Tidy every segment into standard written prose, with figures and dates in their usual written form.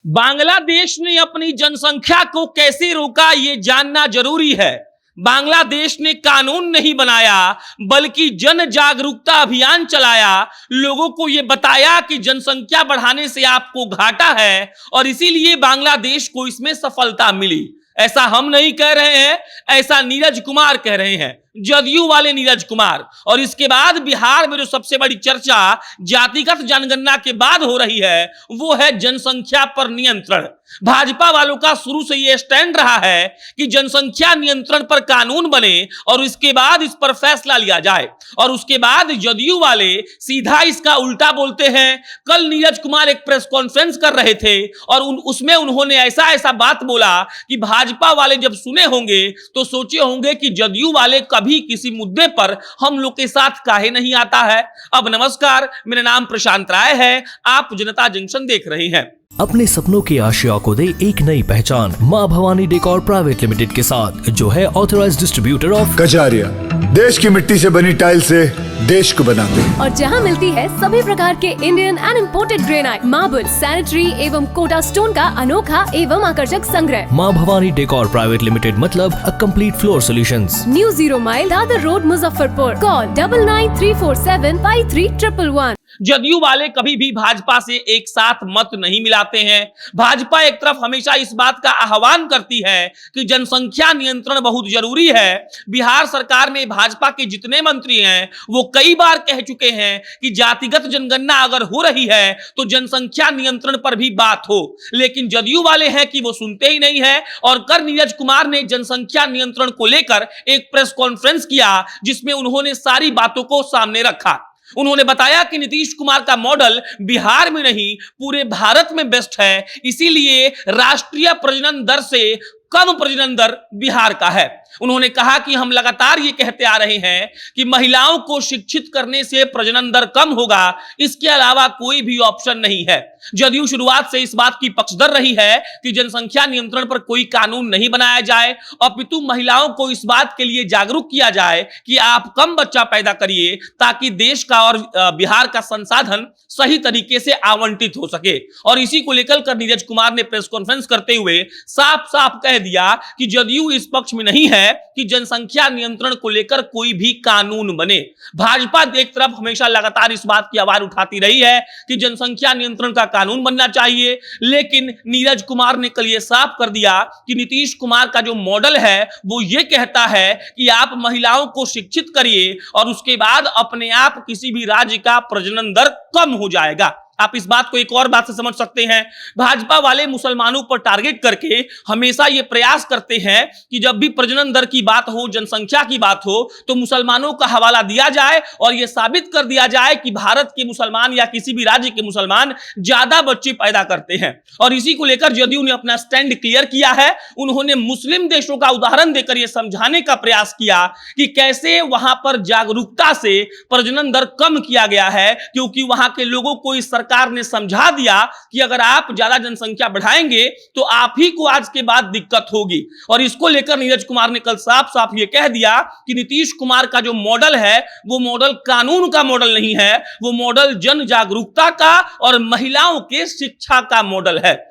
बांग्लादेश ने अपनी जनसंख्या को कैसे रोका, यह जानना जरूरी है। बांग्लादेश ने कानून नहीं बनाया बल्कि जन जागरूकता अभियान चलाया। लोगों को यह बताया कि जनसंख्या बढ़ाने से आपको घाटा है और इसीलिए बांग्लादेश को इसमें सफलता मिली। ऐसा हम नहीं कह रहे हैं, ऐसा नीरज कुमार कह रहे हैं, जदयू वाले नीरज कुमार। और इसके बाद बिहार में जो सबसे बड़ी चर्चा जातिगत जनगणना के बाद हो रही है वो है जनसंख्या पर नियंत्रण। भाजपा वालों का शुरू से यह स्टैंड रहा है कि जनसंख्या नियंत्रण पर कानून बने और इसके बाद इस पर फैसला लिया जाए। और उसके बाद जदयू वाले सीधा इसका उल्टा बोलते हैं। कल नीरज कुमार एक प्रेस कॉन्फ्रेंस कर रहे थे और उसमें उन्होंने ऐसा बात बोला कि भाजपा वाले जब सुने होंगे तो सोचे होंगे कि जदयू वाले कभी किसी मुद्दे पर हम लोग के साथ काहे नहीं आता है। अब नमस्कार, मेरा नाम प्रशांत राय है, आप जनता जंक्शन देख रहे हैं। अपने सपनों की आशिया को दे एक नई पहचान मां भवानी डेकोर प्राइवेट लिमिटेड के साथ, जो है ऑथराइज्ड डिस्ट्रीब्यूटर ऑफ कजारिया। देश की मिट्टी से बनी टाइल से देश को बनाते हैं और जहां मिलती है सभी प्रकार के Indian and imported granite, marble, sanitary एवं कोटा स्टोन का अनोखा एवं आकर्षक संग्रह। मां भवानी डेकोर प्राइवेट लिमिटेड मतलब a complete floor solutions. New 0 mile Dadar road, Muzaffarpur. Call 9934753111। JDU वाले कभी भी भाजपा से एक साथ मत नहीं मिलाते हैं। भाजपा एक तरफ हमेशा इस बात का आह्वान करती है कि जनसंख्या नियंत्रण बहुत जरूरी है। बिहार सरकार में भाजपा के जितने मंत्री हैं वो कई बार कह चुके हैं कि जातिगत जनगणना अगर हो रही है तो जनसंख्या नियंत्रण पर भी बात हो, लेकिन जदयू वाले हैं कि वो सुनते ही नहीं है। और कल नीरज कुमार ने जनसंख्या नियंत्रण को लेकर एक प्रेस कॉन्फ्रेंस किया जिसमें उन्होंने सारी बातों को सामने रखा। उन्होंने बताया कि नीतीश कुमार का मॉडल बिहार में नहीं पूरे भारत में बेस्ट है, इसीलिए राष्ट्रीय प्रजनन दर से कम प्रजनन दर बिहार का है। उन्होंने कहा कि हम लगातार ये कहते आ रहे हैं कि महिलाओं को शिक्षित करने से प्रजनन दर कम होगा, इसके अलावा कोई भी ऑप्शन नहीं है। जदयू शुरुआत से इस बात की पक्षधर रही है कि जनसंख्या नियंत्रण पर कोई कानून नहीं बनाया जाए, अपितु महिलाओं को इस बात के लिए जागरूक किया जाए कि आप कम बच्चा पैदा करिए ताकि देश का और बिहार का संसाधन सही तरीके से आवंटित हो सके। और इसी को लेकर नीरज कुमार ने प्रेस कॉन्फ्रेंस करते हुए साफ साफ कह दिया कि जदयू इस पक्ष में नहीं है कि जनसंख्या नियंत्रण को लेकर कोई भी कानून बने। भाजपा एक तरफ हमेशा लगातार इस बात की आवाज उठाती रही है कि जनसंख्या नियंत्रण का कानून बनना चाहिए, लेकिन नीरज कुमार ने कल यह साफ कर दिया कि नीतीश कुमार का जो मॉडल है वो ये कहता है कि आप महिलाओं को शिक्षित करिए और उसके बाद अपने आप किसी भी राज्य का प्रजनन दर कम हो जाएगा। आप इस बात को एक और बात से समझ सकते हैं, भाजपा वाले मुसलमानों पर टारगेट करके हमेशा यह प्रयास करते हैं कि जब भी प्रजनन दर की बात हो, जनसंख्या की बात हो, तो मुसलमानों का हवाला दिया जाए और यह साबित कर दिया जाए कि भारत के मुसलमान या किसी भी राज्य के मुसलमान ज्यादा बच्चे पैदा करते हैं। और इसी को लेकर जदयू ने अपना स्टैंड क्लियर किया है। उन्होंने मुस्लिम देशों का उदाहरण देकर यह समझाने का प्रयास किया कि कैसे वहां पर जागरूकता से प्रजनन दर कम किया गया है, क्योंकि वहां के लोगों को इस सरकार ने समझा दिया कि अगर आप ज्यादा जनसंख्या बढ़ाएंगे तो आप ही को आज के बाद दिक्कत होगी। और इसको लेकर नीरज कुमार ने कल साफ साफ ये कह दिया कि नीतीश कुमार का जो मॉडल है वो मॉडल कानून का मॉडल नहीं है, वो मॉडल जन जागरूकता का और महिलाओं के शिक्षा का मॉडल है।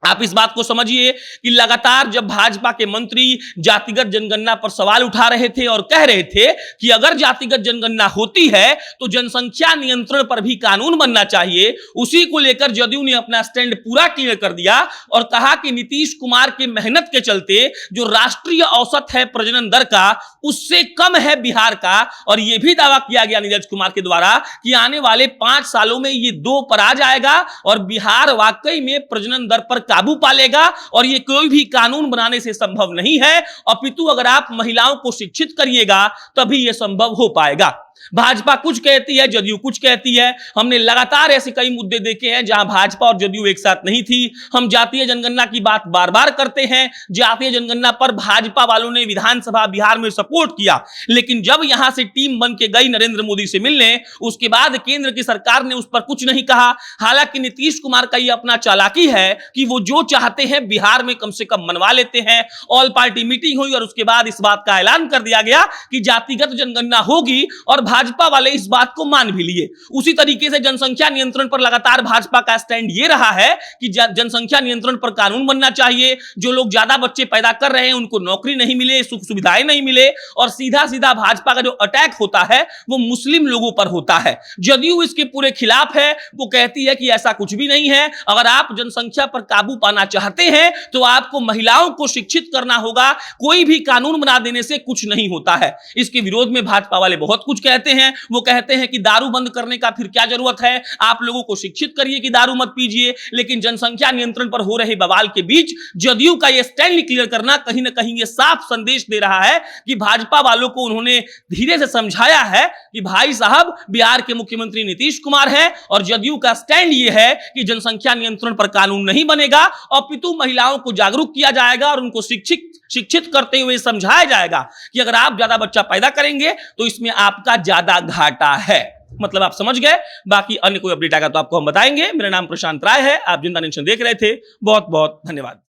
आप इस बात को समझिए कि लगातार जब भाजपा के मंत्री जातिगत जनगणना पर सवाल उठा रहे थे और कह रहे थे कि अगर जातिगत जनगणना होती है तो जनसंख्या नियंत्रण पर भी कानून बनना चाहिए, उसी को लेकर जदयू ने अपना स्टैंड पूरा क्लियर कर दिया और कहा कि नीतीश कुमार के मेहनत के चलते जो राष्ट्रीय औसत है प्रजनन दर का उससे कम है बिहार का। और यह भी दावा किया गया नीरज कुमार के द्वारा कि आने वाले 5 सालों में ये 2 पर आ जाएगा और बिहार वाकई में प्रजनन दर पर काबू पा लेगा। और ये कोई भी कानून बनाने से संभव नहीं है, अपितु अगर आप महिलाओं को शिक्षित करिएगा तभी यह संभव हो पाएगा। भाजपा कुछ कहती है, जदयू कुछ कहती है। हमने लगातार ऐसे कई मुद्दे देखे हैं जहां भाजपा और जदयू एक साथ नहीं थी। हम जातीय जनगणना की बात बार बार करते हैं, जातीय जनगणना पर भाजपा वालों ने विधानसभा बिहार में सपोर्ट किया, लेकिन जब यहां से टीम बन के गई नरेंद्र मोदी से मिलने, उसके बाद केंद्र की सरकार ने उस पर कुछ नहीं कहा। हालांकि नीतीश कुमार का यह अपना चालाकी है कि वो जो चाहते हैं बिहार में कम से कम मनवा लेते हैं। ऑल पार्टी मीटिंग हुई और उसके बाद इस बात का ऐलान कर दिया गया कि जातिगत जनगणना होगी और भाजपा वाले इस बात को मान भी लिए। उसी तरीके से जनसंख्या नियंत्रण पर लगातार भाजपा का स्टैंड ये रहा है कि जनसंख्या नियंत्रण पर कानून बनना चाहिए। जो लोग ज्यादा बच्चे पैदा कर रहे हैं उनको नौकरी नहीं मिले, सुख सुविधाएं नहीं मिले, और सीधा सीधा भाजपा का जो अटैक होता है वो मुस्लिम लोगों पर होता है। जदयू इसके पूरे खिलाफ है। वो कहती है कि ऐसा कुछ भी नहीं है। अगर आप जनसंख्या पर काबू पाना चाहते हैं तो आपको महिलाओं को शिक्षित करना होगा। कोई भी कानून बना देने से कुछ नहीं होता है। इसके विरोध में भाजपा वाले बहुत कुछ कहते हैं। वो कहते हैं कि दारू बंद करने का फिर क्या जरूरत है, आप लोगों को शिक्षित करिए कि दारू मत पीजिए। लेकिन जनसंख्या नियंत्रण पर हो रहे बवाल के बीच जदयू का यह स्टैंड क्लियर करना कहीं ना कहीं यह साफ संदेश दे रहा है कि भाजपा वालों को उन्होंने धीरे से समझाया है कि भाई साहब बिहार के मुख्यमंत्री नीतीश कुमार हैं और जदयू का स्टैंड यह है कि जनसंख्या नियंत्रण पर कानून नहीं बनेगा, अपितु महिलाओं को जागरूक किया जाएगा और उनको शिक्षित करते हुए समझाया जाएगा कि अगर आप ज्यादा बच्चा पैदा करेंगे तो इसमें आपका ज्यादा घाटा है। मतलब आप समझ गए। बाकी अन्य कोई अपडेट आएगा तो आपको हम बताएंगे। मेरा नाम प्रशांत राय है, आप जिंदा नेशन देख रहे थे। बहुत बहुत धन्यवाद।